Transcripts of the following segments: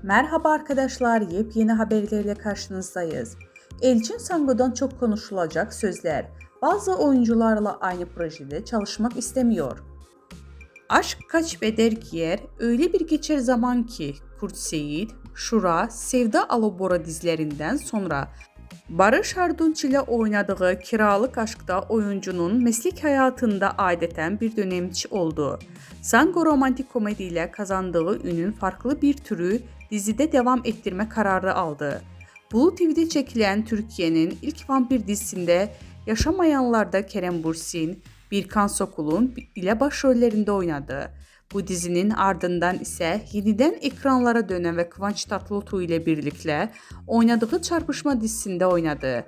Merhaba arkadaşlar, yepyeni haberlerle karşınızdayız. Elçin Sango'dan çok konuşulacak sözler. Bazı oyuncularla aynı projede çalışmak istemiyor. Aşk kaç beder giyer, öyle bir geçer zaman ki Kurt Seyit, Şura, Sevda Alabora dizilerinden sonra Barış Arduç ile oynadığı Kiralık Aşk'ta oyuncunun meslek hayatında adeten bir dönemçi oldu. Sango romantik komediyle kazandığı ünün farklı bir türü dizide devam ettirme kararı aldı. Blue TV'de çekilen Türkiye'nin ilk vampir dizisinde Yaşamayanlar'da Kerem Bürsin, Birkan Sokul'un ile başrollerinde oynadı. Bu dizinin ardından ise yeniden ekranlara dönen ve Kıvanç Tatlıtuğ ile birlikte oynadığı Çarpışma dizisinde oynadı.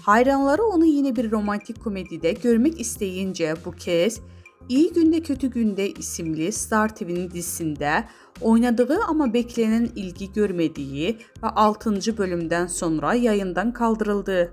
Hayranları onu yine bir romantik komedide görmek isteyince bu kez İyi Günde Kötü Günde isimli Star TV'nin dizisinde oynadığı ama beklenen ilgi görmediği ve 6. bölümden sonra yayından kaldırıldı.